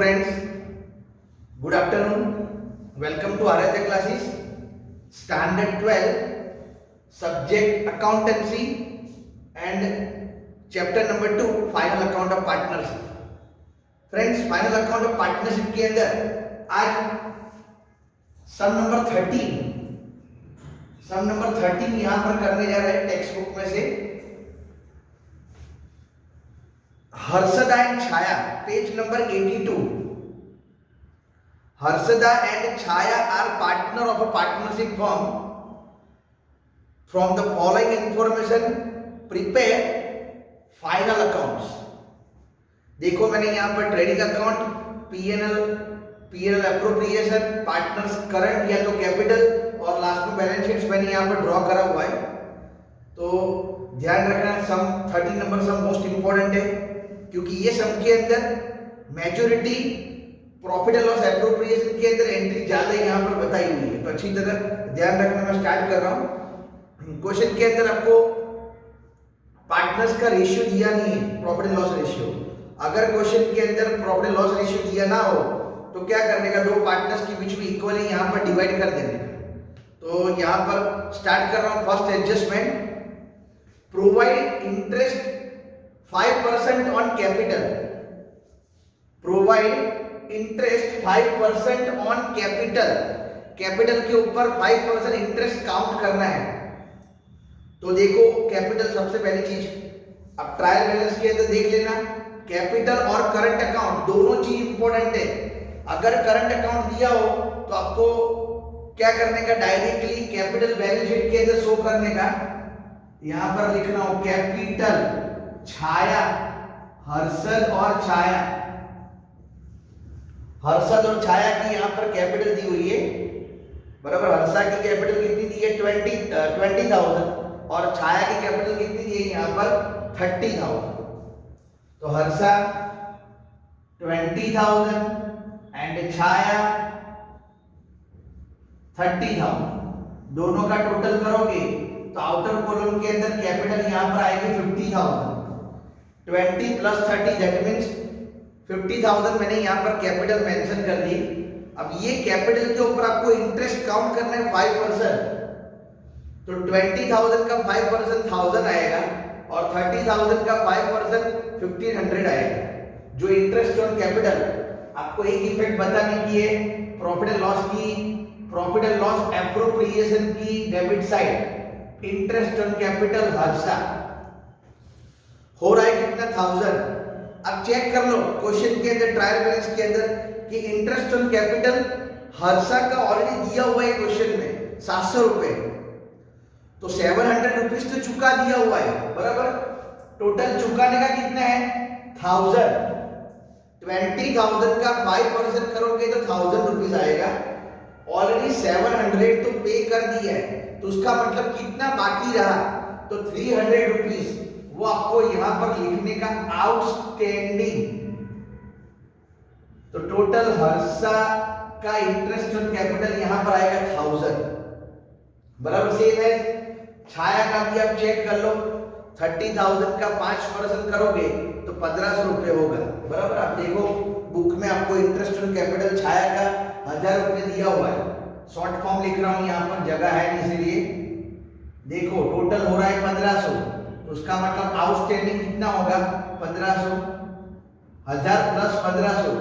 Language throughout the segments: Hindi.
friends, good afternoon. Welcome to Aradhya classes, Standard 12, Subject Accountancy and Chapter number 2, Final Account of Partnership. Friends, Final Account of Partnership के अंदर आज सम नंबर 13 यहाँ पर करने जा रहे हैं टेक्स्ट बुक में से। Harshada and Chhaya, page number 82. Harshada and Chaya are partner of a partnership firm. From the following information, prepare final accounts. देखो मैंने यहाँ पर trading account, PNL appropriation, partners current या तो कैपिटल और लास्ट में बैलेंस शीट्स मैंने यहाँ पर ड्रॉ करा हुआ है। तो ध्यान रखना, सम 13 नंबर सम मोस्ट इंपॉर्टेंट है क्योंकि ये सम के अंदर majority profit and loss appropriation के अंदर एंट्री ज्यादा यहाँ पर बताई हुई है। तो अच्छी तरह ध्यान रखना, मैं स्टार्ट कर रहा हूँ। क्वेश्चन के अंदर आपको पार्टनर्स का रेशियो दिया नहीं है, प्रॉफिट एंड लॉस रेशियो। अगर क्वेश्चन के अंदर प्रॉफिट एंड लॉस रेशियो दिया ना हो तो क्या करने का, दो पार्टनर्स के बीच में इक्वली यहाँ पर डिवाइड कर देने का। तो यहाँ पर स्टार्ट कर रहा हूँ। First adjustment, provide interest 5% on capital. Provide interest 5% on capital. Capital के ऊपर 5% इंटरेस्ट काउंट करना है। तो देखो कैपिटल सबसे पहली चीज, अब ट्रायल बैलेंस के अंदर देख लेना, कैपिटल और करंट अकाउंट दोनों चीज इंपॉर्टेंट है। अगर करंट अकाउंट दिया हो तो आपको क्या करने का, डायरेक्टली कैपिटल बैलेंस शीट के अंदर शो करने का। यहां पर लिखना हो कैपिटल छाया, हर्षद और छाया। हर्षद और छाया की यहां पर कैपिटल दी हुई है, बराबर। हर्षा की कैपिटल कितनी दी है, 20,000 और छाया की कैपिटल कितनी दी है यहां पर 30,000। तो हर्षा 20,000 एंड छाया 30,000, दोनों का टोटल करोगे तो आउटर कॉलम के अंदर कैपिटल यहां पर आएगी 50,000। 20 प्लस 30 दैट मींस 50,000 मैंने यहाँ पर कैपिटल मेंशन कर दी। अब ये कैपिटल के ऊपर आपको इंटरेस्ट काउंट करना है 5%। तो 20,000 का 5% 1000 आएगा और 30,000 का 5% 1500 आएगा। जो इंटरेस्ट ऑन कैपिटल, आपको एक इफेक्ट बताने की है, प्रॉफिट एंड लॉस की, प्रॉफिट एंड लॉस एप्रोप्रिएशन की debit side, interest on capital Harsha हो रहा है कितना, 1000। अब चेक कर लो क्वेश्चन के अंदर, ट्रायल बैलेंस के अंदर कि इंटरेस्ट ऑन कैपिटल हर्षा का ऑलरेडी दिया हुआ है क्वेश्चन में 700 रुपए। तो 700 रुपीज तो चुका दिया हुआ है, बराबर। टोटल चुकाने का कितना है, 1000। 20,000 का 5% करोगे तो 1000 रुपीज आएगा। ऑलरेडी 700 तो पे कर दिया है, तो उसका मतलब कितना बाकी रहा, तो 300 रुपीज वो आपको यहां पर लिखने का, आउटस्टैंडिंग। तो टोटल हर्षा का इंटरेस्ट ऑन कैपिटल यहां पर आएगा 1000, बराबर। सेम है छाया का भी, आप चेक कर लो। 30,000 का 5% करोगे तो 1500 रुपए होगा, बराबर। आप देखो बुक में आपको इंटरेस्ट ऑन कैपिटल छाया का 1000 रुपए दिया हुआ है। शॉर्ट फॉर्म लिख रहा हूं, यहाँ पर जगह है नहीं, इसलिए देखो टोटल हो रहा है 1500। उसका मतलब आउटस्टैंडिंग कितना होगा, 1500। 1000 प्लस 1500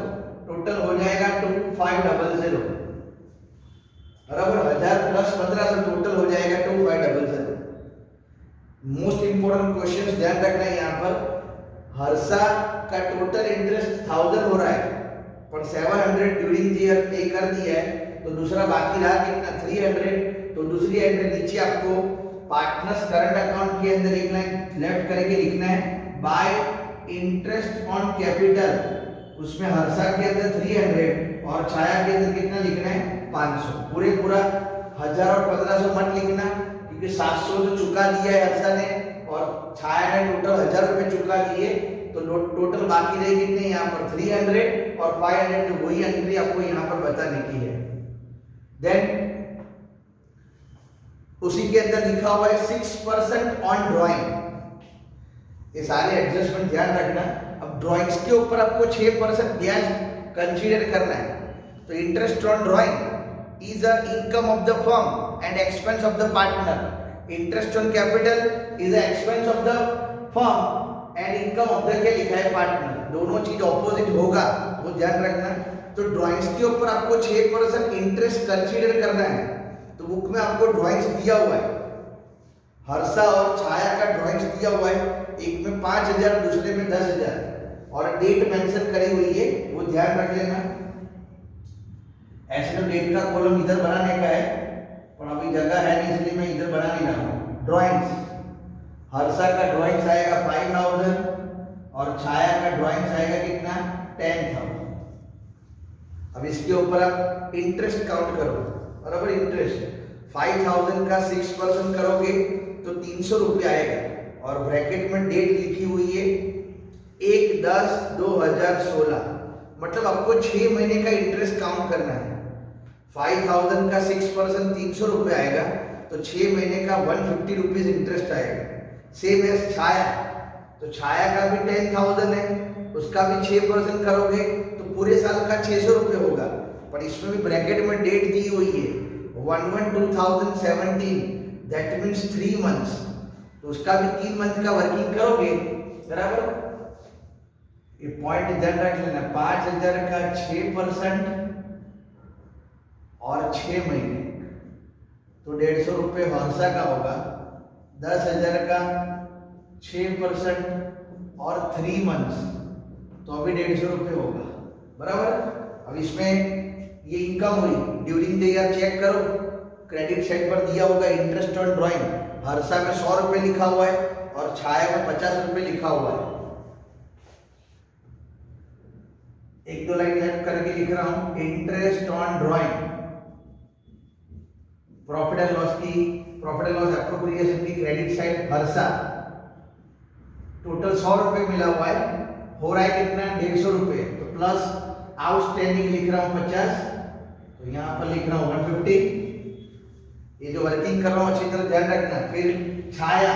टोटल हो जाएगा 2500, बराबर। 1000 प्लस 1500 टोटल हो जाएगा 2500। मोस्ट इंपोर्टेंट क्वेश्चन ध्यान रखना है यहाँ पर। हर्षा का टोटल इंटरेस्ट 1000 हो रहा है, पर 700 ड्यूरिंग द ईयर पे कर दिया है, तो दूसरा बाकी रहा कितना, 300। तो दूसरी एंट्री नीचे आपको पार्टनर्स करंट अकाउंट के अंदर लिखना है, लेफ्ट करके लिखना है बाय इंटरेस्ट ऑन कैपिटल। उसमें हर्षा के अंदर 300 और छाया के अंदर कितना लिखना है, 500। पूरा 1000 और 1500 मत लिखना, क्योंकि 700 तो चुका दिया है हर्षा ने और छाया ने टोटल 1000 रुपए चुका दिए। तो टोटल बाकी रहे कितने यहाँ पर, 300 और 500। तो वही एंट्री आपको यहाँ पर बताने की है। देन उसी के अंदर लिखा हुआ है 6% ऑन ड्राइंग। ये सारे एडजस्टमेंट ध्यान रखना। अब ड्राइंग्स के ऊपर आपको 6% ब्याज कंसीडर करना है। तो interest on drawing is a income of the firm and expense of the partner. Interest on capital is a expense of the firm and income of the क्या लिखा है पार्टनर। दोनों चीज ऑपोजिट होगा, वो ध्यान रखना। तो ड्राइंग्स के ऊपर आपको 6% इंटरेस्ट कंसीडर करना है। तो बुक में आपको ड्राइंग्स दिया हुआ है, हर्षा और छाया का ड्राइंग्स दिया हुआ है, एक में 5,000 दूसरे में 10,000 और डेट मेंशन करी हुई है, वो ध्यान रख लेना। ऐसे तो डेट का कॉलम इधर बनाने का है, पर अभी जगह है नहीं इसलिए मैं इधर बना नहीं रहा हूँ। ड्राइंग्स, हर्षा का ड्राइंग्स आएगा 5,000 और छाया का ड्राइंग्स आएगा कितना 10,000। अब इसके ऊपर आप इंटरेस्ट काउंट करो, बराबर। इंटरेस्ट 5,000 का 6% करोगे तो 300 रुपये आएगा और ब्रैकेट में डेट लिखी हुई है 1/10/2016। मतलब आपको 6 महीने का इंटरेस्ट काउंट करना है। 5,000 का 6% 300 रुपये आएगा तो 6 महीने का 150 रुपीज इंटरेस्ट आएगा। सेम एज छाया, तो छाया का भी 10,000 है, उसका भी 6% करोगे तो पूरे साल का 600 रुपये होगा। पर इसमें भी ब्रैकेट में डेट दी हुई है 1/1/2017, दैट मीन्स 3 मंथ्स। तो उसका भी 3 मंथ का वर्किंग करोगे, बराबर। ये पॉइंट ध्यान रख लेना। 5,000 का 6% और 6 महीने तो 150 रुपये हर्षा का होगा। 10,000 का 6% और 3 मंथ्स तो अभी 150 रुपये होगा, बराबर। अब इसमें ये इनकम हुई ड्यूरिंग द ईयर, चेक करो क्रेडिट साइड पर दिया होगा इंटरेस्ट ऑन ड्राइंग। हर्षा में 100 रुपये लिखा हुआ है और छाया में 50 रुपये लिखा हुआ है। एक दो लाइन लेफ्ट करके लिख रहा हूं। Interest on drawing, profit and loss की, प्रॉफिट एंड लॉस एप्रोप्रिएशन की क्रेडिट साइड हर्षा। टोटल 100 रुपये मिला हुआ है, हो रहा है कितना 150 रुपये। तो प्लस आउटस्टैंडिंग लिख रहा हूं 50, तो यहां पर लिख रहा हूं 150। ये जो वर्किंग कर रहा हूं अच्छी तरह ध्यान रखना। फिर छाया,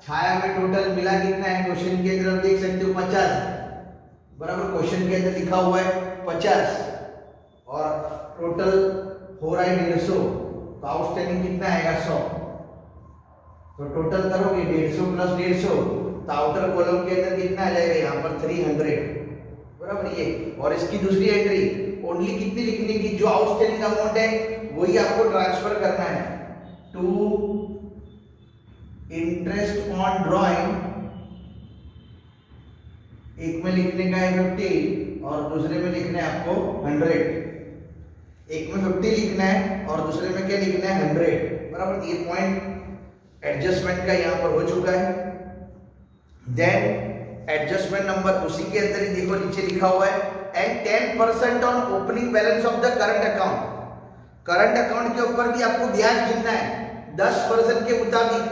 छाया में टोटल मिला कितना है, क्वेश्चन के अंदर देख सकते हो 50, बराबर। क्वेश्चन के अंदर लिखा हुआ है 50 और टोटल हो रहा है 150, तो आउटस्टैंडिंग कितना आएगा 100। तो टोटल करोगे 150 प्लस 150 तो आउटर कॉलम के अंदर कितना आ जाएगा यहाँ पर 300, बराबर। ये और इसकी दूसरी एंट्री ओनली कितनी लिखने की, जो आउटस्टैंडिंग अमाउंट है वही आपको ट्रांसफर करना है टू इंटरेस्ट ऑन ड्राइंग। एक में लिखने का है 50 और दूसरे में लिखना है आपको 100। एक में 50 लिखना है और दूसरे में क्या लिखना है 100, बराबर। ये पॉइंट एडजस्टमेंट का यहाँ पर हो चुका है। देन एडजस्टमेंट नंबर उसी के अंदर ही देखो नीचे लिखा हुआ है and 10% on opening balance of the current account. Current account के ऊपर भी आपको ब्याज गिनना है 10% के मुताबिक।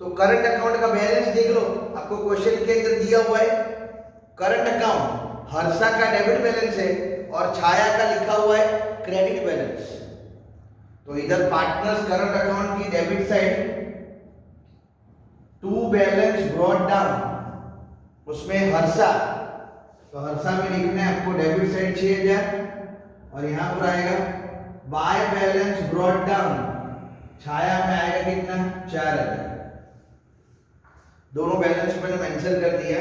तो करंट अकाउंट का बैलेंस देख लो, आपको क्वेश्चन के अंदर दिया हुआ है करंट अकाउंट, हर्षा का डेबिट बैलेंस है और छाया का लिखा हुआ है क्रेडिट बैलेंस। तो इधर पार्टनर्स करंट अकाउंट की debit side to balance brought down, उसमें हर्षा, तो हर्षा में लिखना है आपको डेबिट साइड 6,000 और यहां पर आएगा बाय बैलेंस ब्रॉट डाउन, छाया में आएगा कितना 4,000। दोनों बैलेंस मैंने मेंशन कर दिया।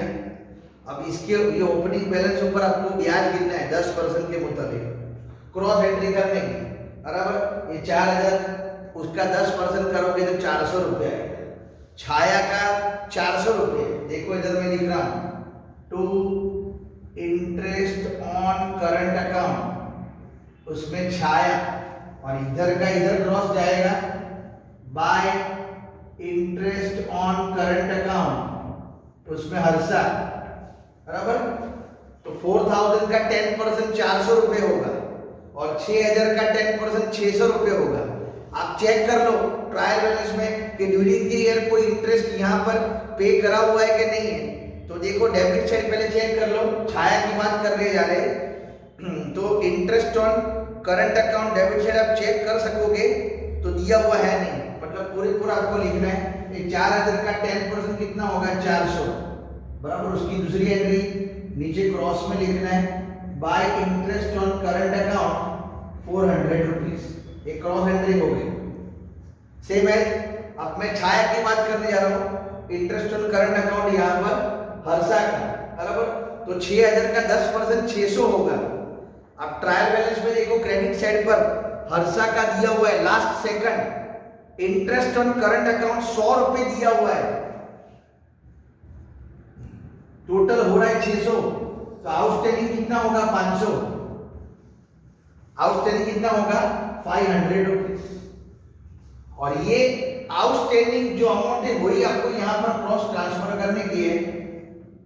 अब इसके ये ओपनिंग बैलेंस ऊपर आपको ब्याज गिनना है 10% के मुताबिक क्रॉस एंट्री करने की, बराबर। ये 4,000 उसका 10% करोगे तो 400 रुपये आएगा। छाया का 400 रुपये, देखो इधर मैं लिख रहा हूं to interest on current account, उसमें छाया और इधर का इधर क्रॉस जाएगा by interest on current account, उसमें हर्षा, बराबर। तो 4,000 का 10% 400 रुपये होगा और 6,000 का 10% 600 रुपये होगा। आप चेक कर लो ट्रायल बैलेंस में कि ड्यूरिंग द ईयर कोई इंटरेस्ट यहाँ पर पे करा हुआ है कि नहीं है। तो देखो डेबिट साइड पहले चेक कर लो, छाया की बात कर रहे जा रहे। तो interest on current account debit side आप चेक कर सकोगे तो दिया हुआ है नहीं, मतलब पूरा आपको लिखना है। 4,000 का 10% कितना होगा 400, बराबर। उसकी दूसरी एंट्री नीचे क्रॉस में लिखना है bye interest on current account 400 rupees. एक क्रॉस एंट्री हो गई। सेम है, अब मैं छाया की बात करने जा रहा हूँ। इंटरेस्ट ऑन करंट अकाउंट यहाँ पर हर्षा का, बराबर, तो 6000 का 10% 600 होगा। अब ट्रायल बैलेंस में देखो, क्रेडिट साइड पर हर्षा का दिया हुआ है last second interest on current account 100 रुपए दिया हुआ है, टोटल हो रहा है 600, तो आउटस्टैंडिंग कितना होगा 500, आउटस्टैंडिंग कितना होगा 500 रुपीज। और ये आउटस्टैंडिंग जो अमाउंट है वही आपको यहां पर क्रॉस ट्रांसफर करने की है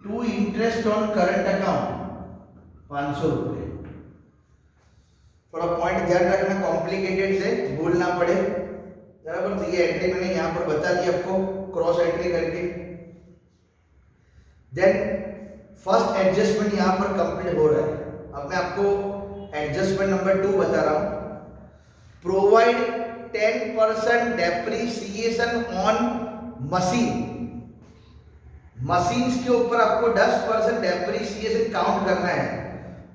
to interest on current account 500 रुपए। थोड़ा पॉइंट ध्यान रखना, कॉम्प्लिकेटेड से भूल ना पड़े, बराबर। तो ये एंट्री मैंने यहां पर बता दी आपको क्रॉस एंट्री करके। देन फर्स्ट एडजस्टमेंट यहां पर कंप्लीट हो रहा है। अब मैं आपको एडजस्टमेंट नंबर 2 बता रहा हूं। Provide 10% depreciation on machine. Machines के ऊपर आपको 10% डेप्रीसिएशन काउंट करना है।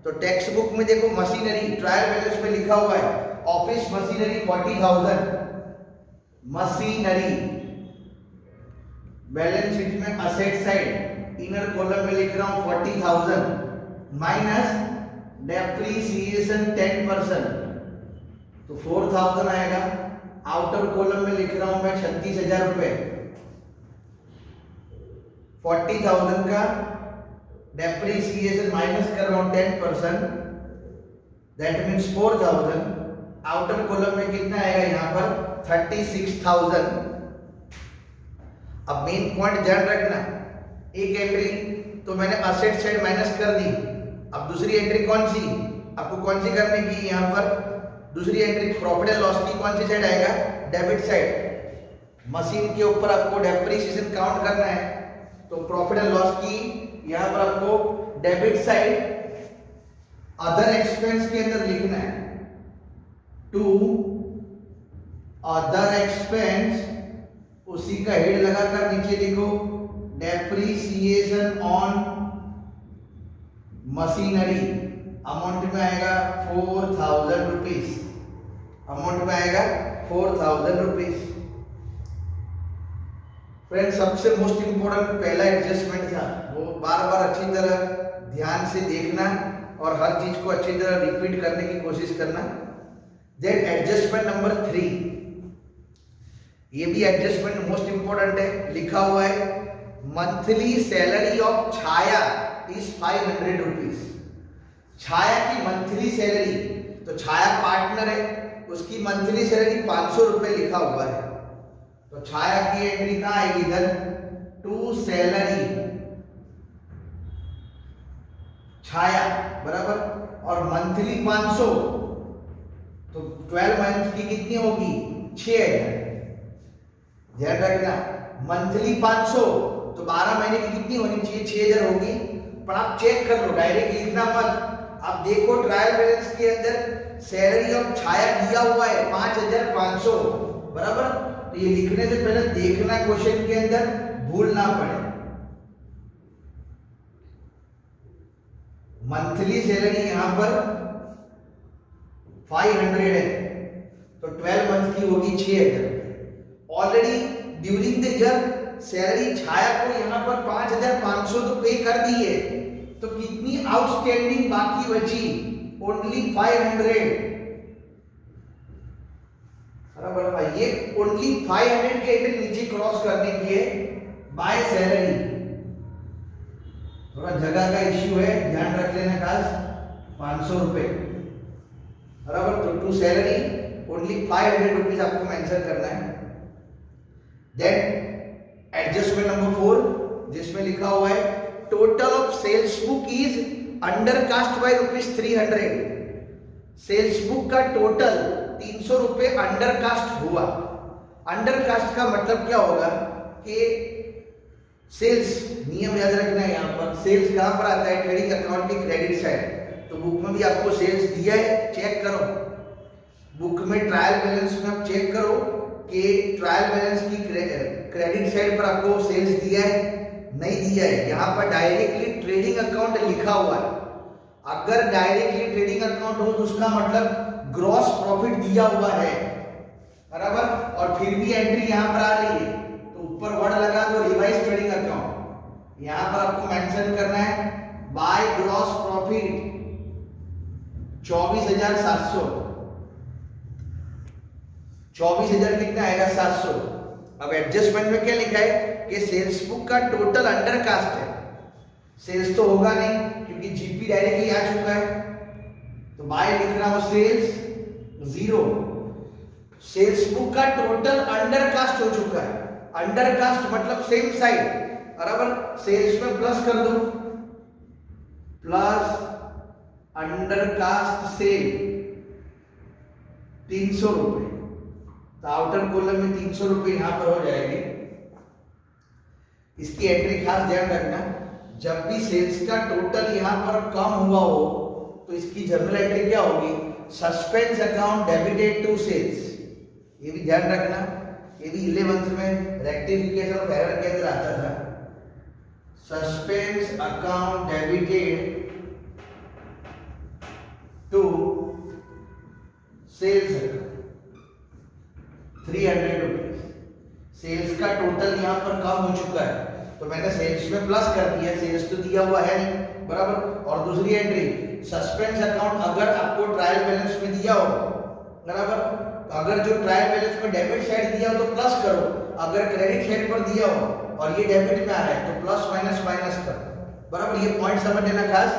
तो टेक्स्ट बुक में देखो मशीनरी ट्रायल बैलेंस में लिखा हुआ है office machinery 40,000, machinery. Balance sheet में असेट साइड इनर कॉलम में लिख रहा हूं 40,000 माइनस डेप्रीसिएशन 10%, तो 4,000 आएगा। आउटर कॉलम में लिख रहा हूं मैं 36,000 रुपए। 40,000 का डेप्रीसिएशन माइनस कर रहा हूं 10%, दैट मीन्स 4,000। आउटर कॉलम में कितना आएगा यहां पर 36,000। अब मेन पॉइंट ध्यान रखना, एक एंट्री तो मैंने असेट साइड माइनस कर दी। अब दूसरी एंट्री कौन सी आपको कौन सी करने की, यहां पर दूसरी एंट्री प्रॉफिट एंड लॉस की कौन सी साइड आएगा, डेबिट साइड। मशीन के ऊपर आपको डेप्रीसिएशन काउंट करना है, तो प्रॉफिट एंड लॉस की यहां पर आपको डेबिट साइड अदर एक्सपेंस के अंदर लिखना है टू अदर एक्सपेंस, उसी का हेड लगाकर नीचे लिखो डेप्रीसिएशन ऑन मशीनरी। अमाउंट में आएगा 4,000 रुपीज, अमाउंट में आएगा 4,000 रुपीज। फ्रेंड्स, सबसे मोस्ट इंपोर्टेंट पहला एडजस्टमेंट था, वो बार बार अच्छी तरह ध्यान से देखना और हर चीज को अच्छी तरह रिपीट करने की कोशिश करना। देन एडजस्टमेंट नंबर 3, ये भी एडजस्टमेंट मोस्ट इंपोर्टेंट है। लिखा हुआ है monthly salary of Chhaya is 500 rupees. Chhaya की मंथली सैलरी, तो छाया पार्टनर है, उसकी मंथली सैलरी 500 रुपए लिखा हुआ है। तो छाया की एंट्री कहां आएगी इधर, टू सैलरी छाया, बराबर। और मंथली 500, तो 12 मंथ की कितनी होगी 6,000। ध्यान रखना, मंथली 500 तो 12 महीने की कितनी होनी चाहिए 6,000 होगी। पर आप चेक कर लो, डायरेक्ट लिखना मत। आप देखो ट्रायल बैलेंस के अंदर सैलरी ऑफ छाया दिया हुआ है 5,500, बराबर। तो ये लिखने से पहले देखना क्वेश्चन के अंदर, भूल ना पड़े। मंथली सैलरी यहां पर 500 है, तो 12 मंथ की होगी 6,000। Already during the year salary Chhaya को यहां पर 5,500 तो पे कर दी है, तो कितनी आउटस्टैंडिंग बाकी बची, ओनली 500, बराबर। ये ओनली 500 की एंट्री नीचे क्रॉस करने की है बाय सैलरी। थोड़ा जगह का इश्यू है, ध्यान रख लेना खास। 500 रुपए, बराबर। तो टू सैलरी ओनली 500 रुपीज आपको मेंशन करना है। देन एडजस्टमेंट नंबर 4, जिसमें लिखा हुआ है total of sales book is undercast by ₹300। Sales book का टोटल 300 रुपए अंडर कास्ट हुआ। अंडर कास्ट का मतलब क्या होगा कि सेल्स, नियम याद रखना है, यहाँ पर सेल्स कहां पर आता है, ट्रेडिंग अकाउंट की क्रेडिट साइड। तो बुक में भी आपको सेल्स दिया है, चेक करो। बुक में ट्रायल बैलेंस में आप चेक करो कि ट्रायल बैलेंस की क्रेडिट साइड पर आपको सेल्स दिया है, नहीं दिया है। यहाँ पर डायरेक्टली ट्रेडिंग अकाउंट लिखा हुआ है, अगर डायरेक्टली ट्रेडिंग अकाउंट हो तो उसका मतलब ग्रॉस प्रॉफिट दिया हुआ है, बराबर, और फिर भी एंट्री यहां पर आ रही है तो ऊपर वर्ड लगा दो रिवाइज ट्रेडिंग अकाउंट। यहां पर आपको मेंशन करना है बाय ग्रॉस प्रॉफिट 24,700, 24,000 कितना आएगा 700। अब एडजस्टमेंट में क्या लिखा है कि सेल्स बुक का टोटल अंडर कास्ट है, सेल्स तो होगा नहीं क्योंकि जीपी डायरेक्टली आ चुका है, तो बाय लिख रहा हूं सेल्स 0। सेल्स बुक का टोटल अंडर कास्ट हो चुका है, अंडर कास्ट मतलब सेम साइड, बराबर, सेल्स में प्लस कर दो, प्लस अंडर कास्ट सेल 300 रुपए, तो आउटर कॉलम में 300 रुपए यहां पर हो जाएंगे। इसकी एंट्री खास ध्यान रखना, जब भी सेल्स का टोटल यहां पर कम हुआ हो तो इसकी जनरल एंट्री क्या होगी, suspense account debited to sales. ये भी ध्यान रखना, ये भी 11th में रेक्टिफिकेशन ऑफ एरर के अंदर आता था, suspense account debited to sales account 300 rupees. सेल्स का टोटल यहां पर कम हो चुका है तो मैंने सेल्स में प्लस कर दिया, सेल्स तो दिया हुआ है नहीं, बराबर। और दूसरी एंट्री सस्पेंस अकाउंट, अगर आपको ट्रायल बैलेंस में दिया हो, बराबर, अगर जो ट्रायल बैलेंस में डेबिट साइड दिया हो तो प्लस करो, अगर क्रेडिट साइड पर दिया हो और ये डेबिट में आ रहा है तो प्लस माइनस माइनस करो, बराबर। ये पॉइंट समझ लेना खास,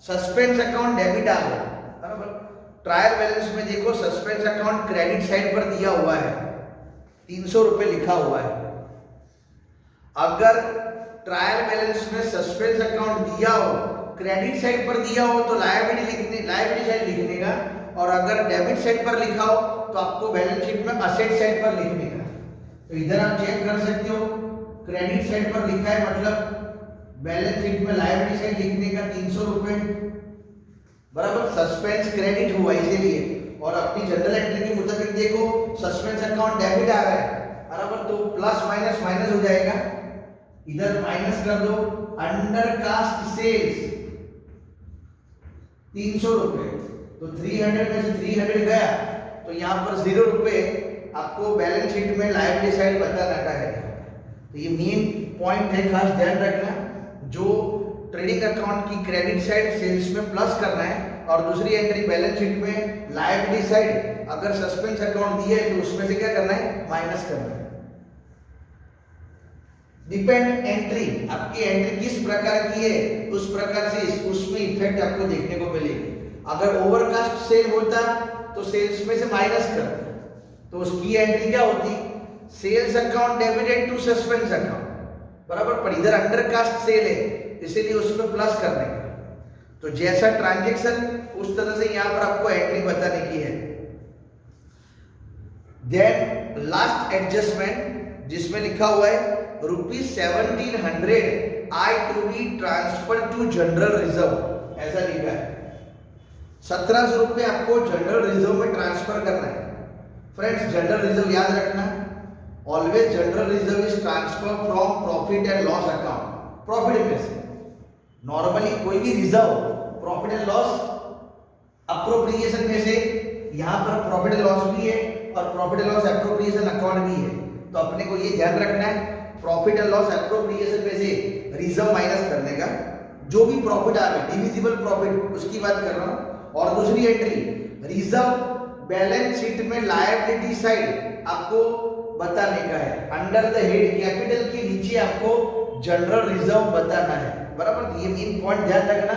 सस्पेंस अकाउंट डेबिट आ गया, बराबर। ट्रायल बैलेंस में देखो सस्पेंस अकाउंट क्रेडिट साइड पर दिया हुआ है, 300 रुपए लिखा हुआ है। अगर ट्रायल बैलेंस में सस्पेंस अकाउंट दिया हो, क्रेडिट साइड पर दिया हो तो लायबिलिटी साइड लिखने का, और अगर डेबिट साइड पर लिखा हो तो आपको बैलेंस शीट में असेट साइड पर लिखने का। तो इधर आप चेक कर सकते हो, क्रेडिट साइड पर लिखा है मतलब बैलेंस शीट में लायबिलिटी साइड लिखने का 300 रुपए, बराबर। सस्पेंस क्रेडिट हुआ इसीलिए, और अपनी जनरल एंट्री के मुताबिक देखो सस्पेंस अकाउंट डेबिट आ रहा है, बराबर, तो प्लस माइनस माइनस हो जाएगा, इधर माइनस कर दो। अंडर कास्ट सेल्स 300 रुपए, तो 300 में से 300 गया तो यहाँ पर 0 रुपए आपको बैलेंस शीट में लायबिलिटी साइड बताना का है। तो ये मेन पॉइंट है, खास ध्यान रखना, जो ट्रेडिंग अकाउंट की क्रेडिट साइड सेल्स में प्लस करना है और दूसरी एंट्री बैलेंस शीट में लायबिलिटी साइड अगर सस्पेंस अकाउंट दिया है तो उसमें से क्या करना है, माइनस करना है। डिपेंड एंट्री, आपकी एंट्री किस प्रकार की है उस प्रकार से उसमें इफेक्ट आपको देखने को मिलेगी। अगर ओवरकास्ट सेल होता तो सेल्स में से माइनस करते तो उसकी एंट्री क्या होती, sales account debited to suspense account, बराबर, पर इधर अंडरकास्ट सेल है इसीलिए उसमें प्लस करने का। तो जैसा ट्रांजैक्शन उस तरह से यहां पर आपको एंट्री बताने की है। देन लास्ट एडजस्टमेंट जिसमें लिखा हुआ है ₹1700 आई to be transfer to general reserve, ऐसा लिखा है। 1700 रुपए आपको जनरल रिजर्व में ट्रांसफर करना है। फ्रेंड्स, जनरल रिजर्व याद रखना, always general reserve is transfer from profit and loss account, profit में से। नॉर्मली कोई भी reserve profit and loss appropriation में से, यहां पर प्रॉफिट एंड लॉस भी है और profit and loss appropriation account भी है, तो अपने को ये ध्यान रखना है प्रॉफिट एंड लॉस अप्रोप्रिएशन में से रिजर्व माइनस करने का, जो भी प्रॉफिट आ रहा है डिविजिबल प्रॉफिट उसकी बात कर रहा हूं। और दूसरी एंट्री रिजर्व बैलेंस शीट में लायबिलिटी साइड आपको बताने का है, अंडर द हेड कैपिटल के नीचे आपको जनरल रिजर्व बताना है, बराबर। ये मेन पॉइंट ध्यान रखना,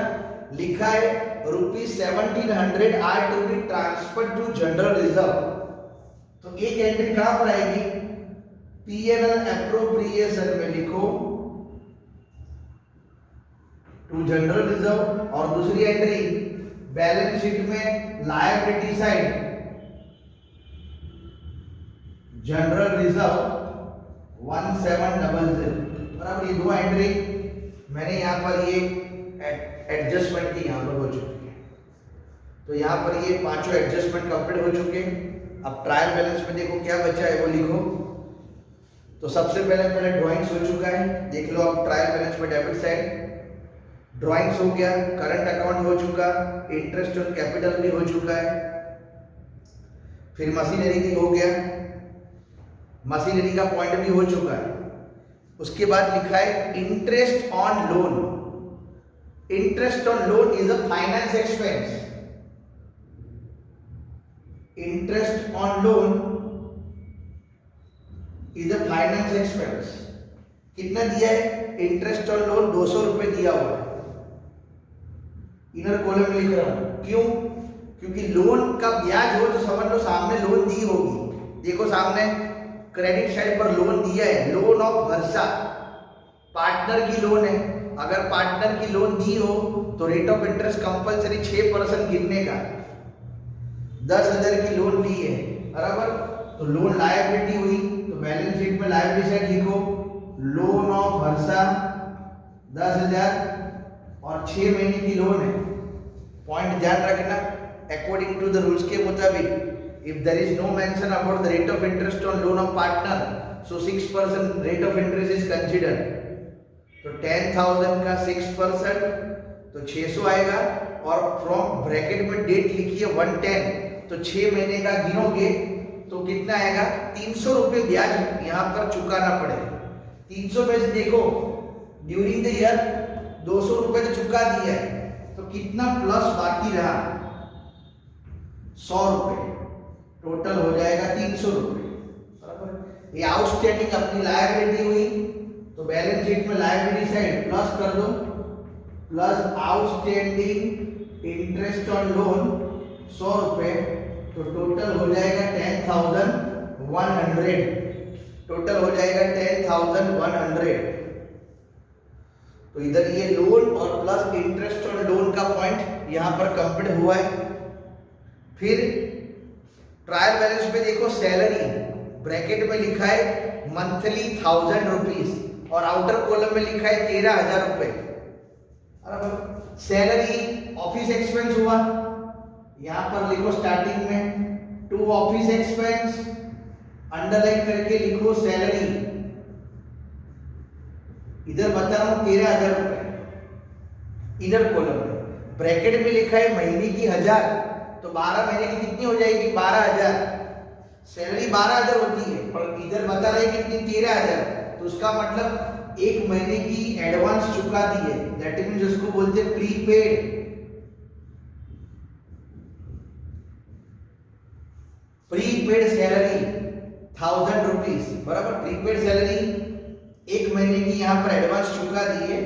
लिखा है ₹1700 are to be transfer to general reserve, तो एक एंट्री कहां पर आएगी, पीएनएल एप्रोप्रिएशन में लिखो टू जनरल रिजर्व, और दूसरी एंट्री बैलेंस शीट में लायबिलिटी साइड जनरल रिजर्व 1700, बराबर। ये दो एंट्री मैंने यहां पर ये एडजस्टमेंट की यहां पर हो चुकी है, तो यहां पर ये पांचों एडजस्टमेंट कंप्लीट हो चुके हैं। अब ट्रायल बैलेंस में देखो क्या बचा है वो लिखो। तो सबसे पहले ड्राइंग्स हो चुका है, देख लो आप ट्रायल बैलेंस में डेबिट साइड, ड्राइंग्स हो गया, करंट अकाउंट हो चुका, इंटरेस्ट ऑन कैपिटल भी हो चुका है, फिर मशीनरी भी हो गया, मशीनरी का पॉइंट भी हो चुका है। उसके बाद लिखा है interest on loan. Interest on loan is a finance expense. Interest on loan is a finance expense. कितना दिया है? इंटरेस्ट ऑन लोन 200 रुपए दिया हुआ है। इनर कॉलम में लिख रहा हूं, क्यों? क्योंकि लोन का ब्याज हो तो समझ लो सामने लोन दी होगी। देखो सामने क्रेडिट साइड पर लोन दिया है, लोन ऑफ वर्षा, पार्टनर की लोन है। अगर पार्टनर की लोन दी हो तो रेट ऑफ इंटरेस्ट कंपलसरी 6% गिनने का। 10,000 की लोन ली है, बराबर, तो लोन लायबिलिटी हुई, तो बैलेंस शीट में लायबिलिटी साइड लिखो लोन ऑफ वर्षा 10,000 और 6 महीने की लोन है। पॉइंट ध्यान रखना, अकॉर्डिंग टू द रूल्स के मुताबिक if there is no mention about the rate of interest on loan of partner, so 6% rate of interest is considered. तो 10,000 का 6% तो 600 आएगा, और फ्रॉम ब्रैकेट में डेट लिखी है 110, तो 6 महीने का गिनोगे तो कितना आएगा? 300 रुपये ब्याज यहाँ पर चुकाना पड़ेगा। 300 में से देखो ड्यूरिंग द ईयर 200 रुपये तो चुका दिया है, तो कितना प्लस बाकी रहा? 100 रुपये, टोटल हो जाएगा 300 रुपये, बराबर। ये आउटस्टैंडिंग अपनी लायबिलिटी हुई, तो बैलेंस शीट में लायबिलिटी साइड प्लस कर दो, plus outstanding interest on loan 100 रुपये, तो टोटल हो जाएगा 10,100। टोटल हो जाएगा 10,100। तो इधर ये लोन और प्लस इंटरेस्ट ऑन लोन का पॉइंट यहां पर कंप्लीट हुआ है। फिर ट्रायल बैलेंस में देखो सैलरी ब्रैकेट में लिखा है मंथली 1,000 रुपीज, और आउटर कॉलम में लिखा है 13,000 रुपए। सैलरी ऑफिस एक्सपेंस हुआ, यहां पर लिखो स्टार्टिंग में टू ऑफिस एक्सपेंस, अंडरलाइन करके लिखो सैलरी। इधर बता रहा हूं 13,000 रुपए इधर कॉलम में। ब्रैकेट में लिखा है महीने की 1000, तो 12 महीने की कितनी हो जाएगी? 12,000। सैलरी 12,000 होती है, पर इधर बता रहे कितनी? 13,000। तो उसका मतलब एक महीने की एडवांस चुका दी है, दैट मींस उसको बोलते हैं प्रीपेड। प्रीपेड सैलरी 1,000 रुपीज, बराबर। प्रीपेड सैलरी एक महीने की यहाँ पर एडवांस चुका दी है,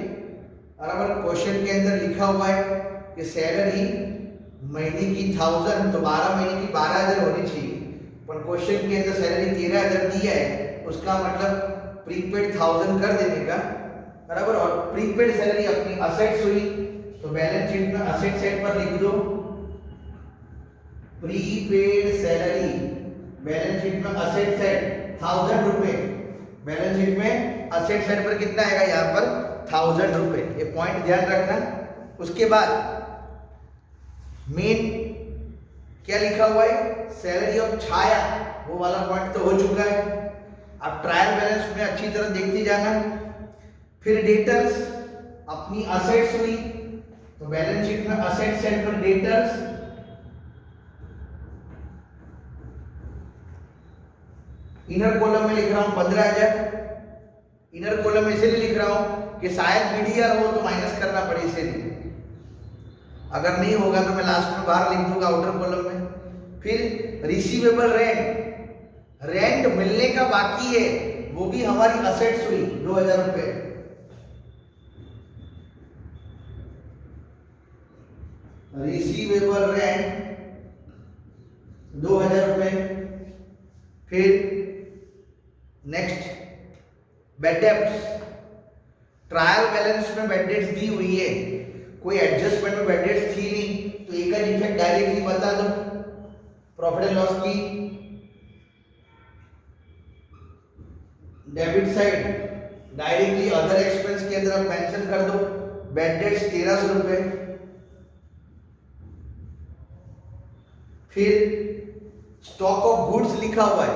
बराबर। क्वेश्चन के अंदर लिखा हुआ है कि सैलरी महीने की 1,000, तो 12 महीने की 12,000 होनी चाहिए, पर क्वेश्चन के अंदर सैलरी 13,000 दिया है, उसका मतलब प्रीपेड 1,000 कर देने का, बराबर। और प्रीपेड सैलरी अपनी असेट्स हुई, तो बैलेंस शीट में असेट साइड पर लिख दो प्रीपेड सैलरी, बैलेंस शीट में असेट साइड 1,000 रुपए, बैलेंस शीट में असेट साइड पर कितना आएगा? यहाँ पर 1,000 रुपए। ये पॉइंट ध्यान रखना। उसके बाद मेन क्या लिखा हुआ है? सैलरी ऑफ छाया, वो वाला पॉइंट तो हो चुका है। अब ट्रायल बैलेंस में अच्छी तरह देखते जाना। फिर डेटर्स अपनी असेट्स हुई, तो बैलेंस शीट में असेट साइड पर डेटर्स, इनर कॉलम में लिख रहा हूं 15,000। इनर कॉलम में इसलिए लिख रहा हूं कि शायद बीडीआर हो तो माइनस करना पड़े, इसीलिए। अगर नहीं होगा तो मैं लास्ट में बाहर लिख दूंगा आउटर कॉलम में। फिर रिसीवेबल रेंट, रेंट मिलने का बाकी है, वो भी हमारी असेट्स हुई 2,000 रुपए। रिसीवेबल रेंट 2,000 रुपए। फिर next bed debts, trial balance में बेड डेट्स दी हुई है, कोई एडजस्टमेंट में बेड डेट्स थी नहीं, तो एक इफेक्ट डायरेक्टली बता दो प्रॉफिट एंड लॉस की। Debit side directly other expense के अंदर आप मेंशन कर दो बेड डेट्स 1,300 रुपए। फिर स्टॉक ऑफ गुड्स लिखा हुआ है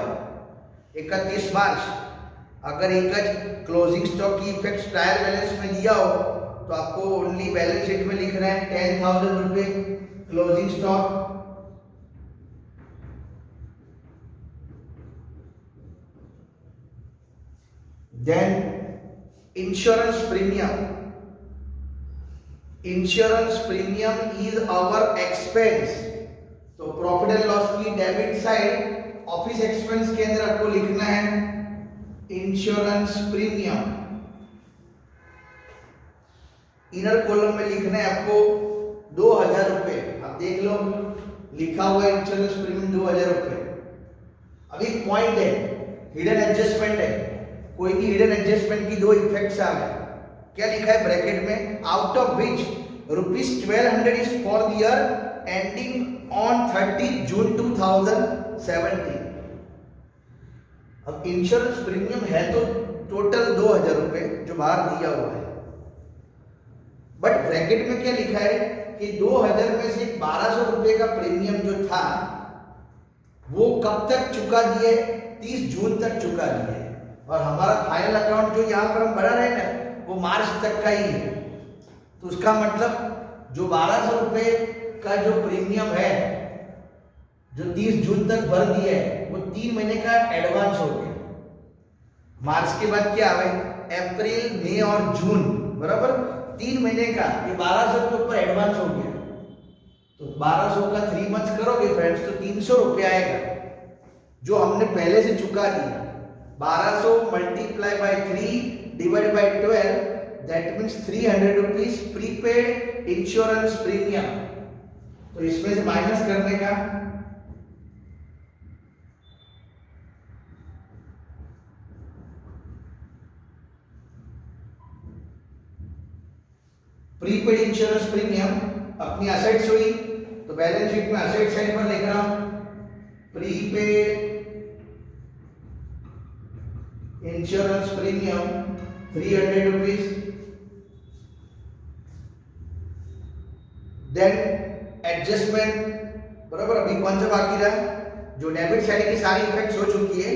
31 मार्च। अगर एक क्लोजिंग स्टॉक की इफेक्ट ट्रायल बैलेंस में दिया हो तो आपको ओनली बैलेंस शीट में लिखना है 10,000 रुपए closing stock. Then insurance premium, insurance premium is our expense. तो प्रॉफिट एंड लॉस की डेबिट साइड ऑफिस एक्सपेंस के अंदर आपको लिखना है इंश्योरेंस प्रीमियम। इनर कॉलम में लिखना है आपको 2,000 रुपए। अब देख लो लिखा हुआ है इंश्योरेंस प्रीमियम 2,000 रुपए। अब एक पॉइंट है, हिडन एडजस्टमेंट है, कोई भी हिडन एडजस्टमेंट की दो इफेक्ट्स आ गए। क्या लिखा है ब्रैकेट में, out of which ₹1,200 is for the year ending on 30 जून 2017। अब इंश्योरेंस प्रीमियम है तो टोटल 2,000 रुपए जो बाहर दिया हुआ है, बट ब्रैकेट में क्या लिखा है कि 2,000 में से 1,200 रुपए का प्रीमियम जो था वो कब तक चुका दिए, 30 जून तक चुका दिए। और हमारा फाइनल अकाउंट जो यहाँ पर हम बना रहे हैं ना वो मार्च तक का ही है। तो उसका मतलब जो 1,200 रुपए का जो प्रीमियम है जो 30 जून तक भर दिया है वो 3 महीने का एडवांस हो गया। मार्च के बाद क्या आवे, अप्रैल मई और जून, बराबर 3 महीने का ये 1,200 के ऊपर एडवांस हो गया। तो 1,200 का 3 मंथ्स करोगे फ्रेंड्स तो 300 रुपये आएगा जो हमने पहले से चुका दिया। 1,200 multiply by 3 divide by 12 that means 300 rupees prepaid insurance premium. तो इसमें से माइनस करने का प्रीपेड इंश्योरेंस प्रीमियम अपनी असेट्स हुई तो बैलेंस शीट में असेट साइड पर लिख रहा हूं prepaid insurance premium 300 rupees. Then adjustment, बराबर अभी कौन सा बाकी रहा, जो डेबिट साइड की सारी इफेक्ट्स हो चुकी है।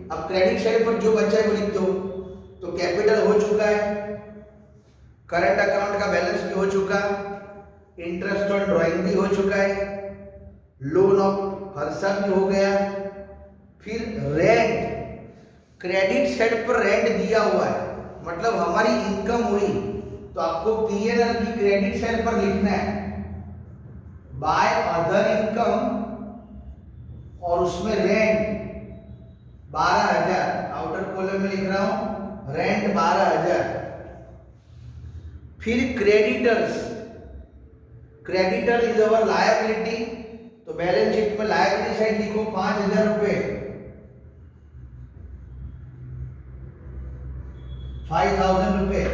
अब क्रेडिट साइड पर जो बचा है वो लिख दो। तो कैपिटल हो चुका है, करंट अकाउंट का बैलेंस भी हो चुका, इंटरेस्ट ऑन ड्राइंग भी हो चुका है, लोन ऑफ हर्षा भी हो गया। फिर रेंट, क्रेडिट साइड पर रेंट दिया हुआ है मतलब हमारी इनकम हुई तो आपको पीएनएल की क्रेडिट साइड पर लिखना है बाय अदर इनकम और उसमें रेंट 12,000, आउटर कॉलम में लिख रहा हूं रेंट 12,000। फिर creditors, creditor is our liability तो बैलेंस शीट में लायबिलिटी साइड लिखो 5,000 रुपए, 5,000 रुपए।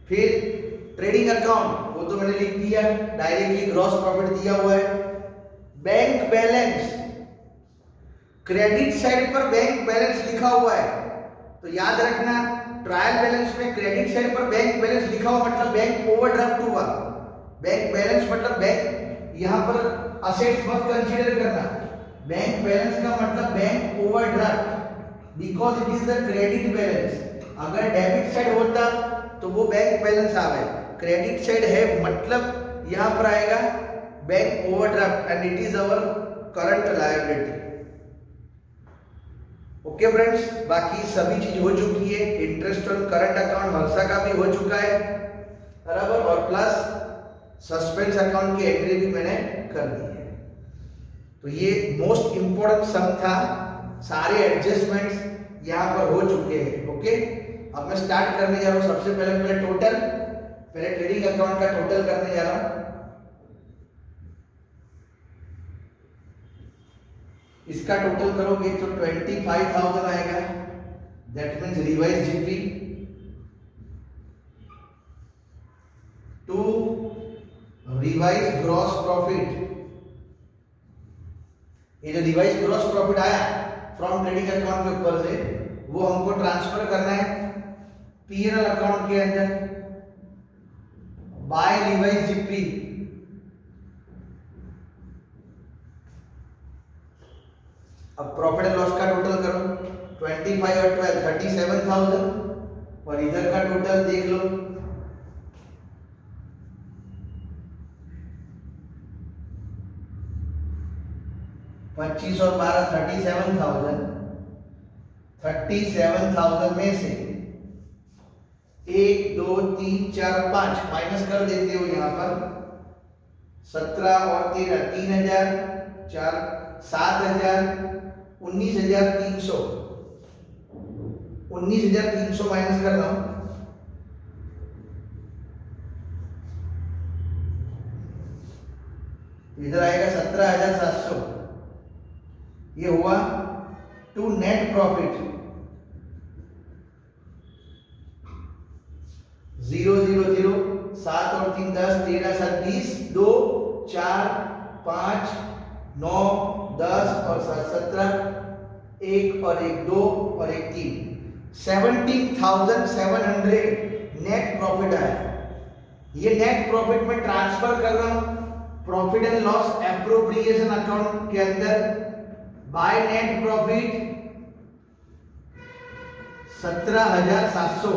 फिर ट्रेडिंग अकाउंट वो तो मैंने लिख दिया, डायरेक्टली ग्रॉस प्रॉफिट दिया हुआ है। बैंक बैलेंस, क्रेडिट साइड पर बैंक बैलेंस लिखा हुआ है तो याद रखना ट्रायल बैलेंस में क्रेडिट साइड पर बैंक बैलेंस लिखा हुआ मतलब बैंक ओवरड्राफ्ट हुआ। बैंक बैलेंस मतलब बैंक, यहां पर असेट्स मत कंसीडर करना, बैंक बैलेंस का मतलब bank overdraft because it is the credit balance. अगर डेबिट साइड होता तो वो बैंक बैलेंस आवे, क्रेडिट साइड है मतलब यहां पर आएगा bank overdraft and it is our current liability. Okay friends, बाकी सभी चीज हो चुकी है, interest on current account Harsha का भी हो चुका है, बराबर, और प्लस सस्पेंस अकाउंट की एंट्री भी मैंने कर दी है। तो ये मोस्ट इंपॉर्टेंट सम था, सारे एडजस्टमेंट्स यहाँ पर हो चुके हैं। ओके, अब मैं स्टार्ट करने जा रहा हूँ। सबसे पहले टोटल, पहले ट्रेडिंग अकाउंट का टोटल करने जा रहा हूँ। इसका टोटल करोगे तो 25,000 आएगा, that means revise GP to revise gross profit. ये जो रिवाइज ग्रॉस प्रॉफिट आया फ्रॉम ट्रेडिंग अकाउंट के ऊपर से वो हमको ट्रांसफर करना है पीएनएल अकाउंट के अंदर बाय रिवाइज जीपी। अब प्रॉफिट एंड लॉस का टोटल करो, 25 और 12 37,000 और इधर का टोटल देख लो 25 और 12 37,000। 37,000 में से 1 2 3 4 5 माइनस कर देते हो यहाँ पर। 17 और 13 3,000, 4 7,000, 19,300। 19,300 माइनस कर रहा हूं। इधर आएगा 17,700। ये हुआ टू नेट प्रॉफिट। 0 0 0 7 और 3 10 13 7 20 2 4 5 9 10 और 7 17 1 और 1 2 और 1 3 17,700 नेट प्रॉफिट आया। ये नेट प्रॉफिट में ट्रांसफर कर रहा हूं profit and loss appropriation account के अंदर। By net profit 17,700।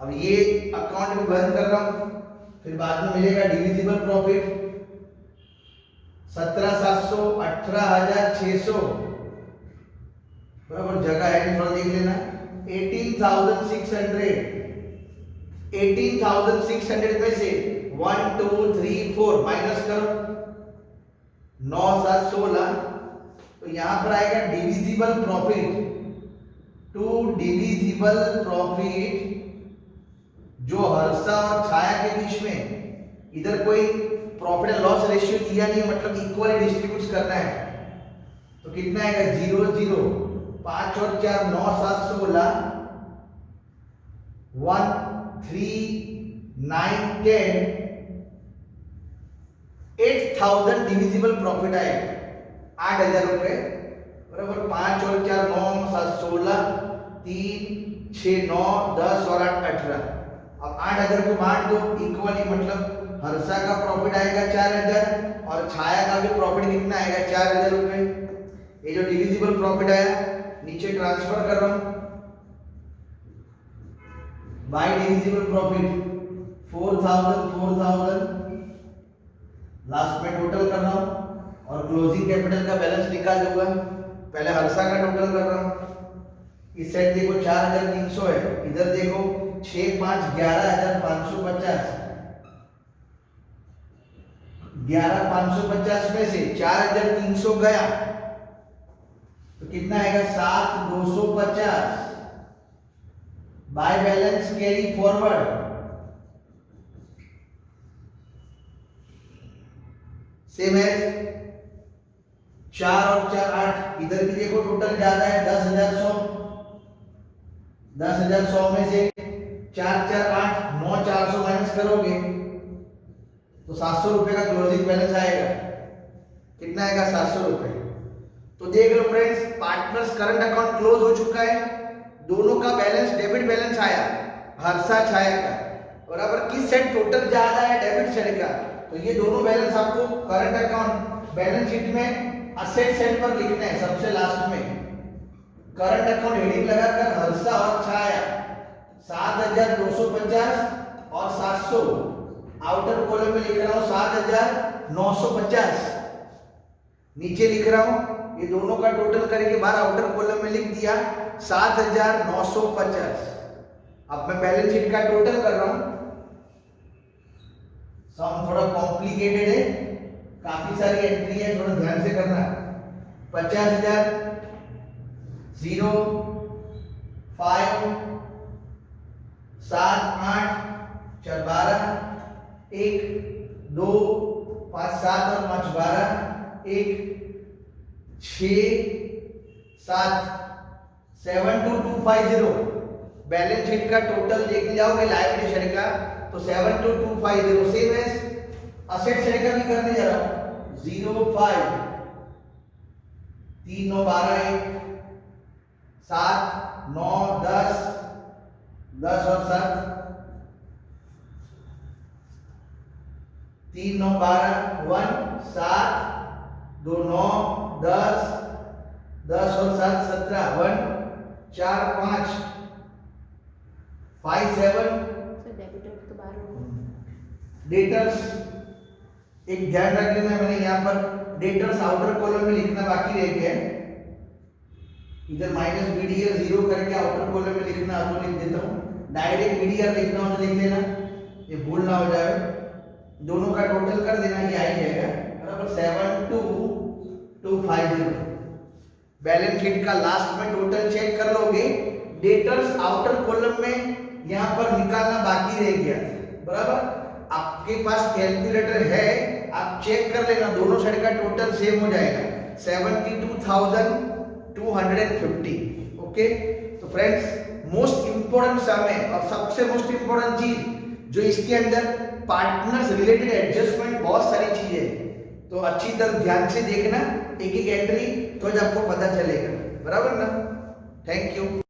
अब ये अकाउंट भी बंद कर रहा हूं, फिर बाद में मिलेगा डिविजिबल प्रॉफिट 17,700 18,600 बराबर, जगह है नहीं थोड़ा देख लेना। 18,600। 18,600 में से 1 2 3 4 माइनस करो, 9 7 16। तो यहां पर आएगा divisible profit. To divisible profit जो हर्षा और छाया के बीच में, इधर कोई प्रॉफिट एंड लॉस रेशियो दिया नहीं, मतलब इक्वली डिस्ट्रीब्यूट करना है। तो कितना आएगा 0 0 5 और 4 9 7 16 1 3 9 10 8,000 डिविजिबल प्रॉफिट आएगा। 8,000 रुपए बराबर। 5 और 4 9 7 16 3 6 9 10 और 8 18। अब 8,000 को बांट दो इक्वली, मतलब हर्षा का प्रॉफिट आएगा 4,000 और छाया का भी प्रॉफिट कितना आएगा 4,000 रुपए। ये जो डिविजिबल प्रॉफिट आया नीचे ट्रांसफर कर रहा हूं बाय डिविजिबल प्रॉफिट 4,000 4,000। लास्ट में टोटल कर रहा हूं और क्लोजिंग कैपिटल का बैलेंस निकाल दूंगा। पहले हर्षा का टोटल कर रहा हूं। इस साइड देखो 4,300 है, इधर देखो 6 5 11,550। 11,550 में से 4,300 गया तो कितना आएगा 7,250। By balance carry forward. Same है 4 और 4 8। इधर भी देखो टोटल ज्यादा है 10,100। 10,100 में से 4 4 8 9 400 माइनस करोगे तो 700 रुपए का क्लोजिंग बैलेंस आएगा। कितना आएगा 700 रुपए। तो देख लो friends, partners current account close हो चुका है। दोनों का बैलेंस डेबिट बैलेंस आया, हर्षा छाया का। और अगर किस साइड टोटल ज्यादा है डेबिट साइड का, तो ये दोनों बैलेंस आपको करंट अकाउंट बैलेंस शीट में असेट साइड पर लिखना है सबसे लास्ट में। करंट अकाउंट हेडिंग लगाकर हर्षा और छाया 7,250 और 700। आउटर कॉलम में लिख रहा हूं 7,950। नीचे लिख रहा हूं ये दोनों का टोटल करके बाहर आउटर कॉलम में लिख दिया 7,950। अब मैं बैलेंस शीट का टोटल कर रहा हूं। सम थोड़ा कॉम्प्लिकेटेड है, काफी सारी एंट्री है, थोड़ा ध्यान से करना। 50,000 0 5 7 8 4 12 1 2 5 7 और 5 12 1 6 7 72,250। बैलेंस शीट का टोटल देखने जाओगे लायबिलिटी साइड का तो 72,250। सेम है असेट साइड का भी करने जा रहा हूं। 0 5 3 9 12 1 7 9 10 10 और 7 3 9 12 1 7 2 9 10 10 और 7 17 1 4 5 5 7। डेबिटर तो बाहर डेटर्स एक ध्यान रख लेना, मैंने यहाँ पर डेटर्स आउटर कॉलम में लिखना बाकी रह गया है। इधर माइनस बीडीआर 0 करके आउटर कॉलम में लिखना तो लिख देता हूँ, डायरेक्ट बीडीआर लिखना हो तो लिख लेना, ये भूल ना हो जाए। दोनों का टोटल कर देना, ये आ ही जाएगा बराबर 72,250। बैलेंस शीट का लास्ट में टोटल चेक कर लोगे, डेटर्स आउटर कॉलम में यहाँ पर निकालना बाकी रह गया बराबर। आपके पास कैलकुलेटर है, आप चेक कर लेना, दोनों साइड का टोटल सेम हो जाएगा 72,250। ओके, तो फ्रेंड्स मोस्ट इंपॉर्टेंट सम है और सबसे मोस्ट इंपॉर्टेंट चीज जो इसके अंदर पार्टनर्स रिलेटेड एडजस्टमेंट बहुत सारी चीजें है, तो अच्छी तरह ध्यान से देखना एक एक एंट्री, तो आपको पता चलेगा बराबर ना। Thank you.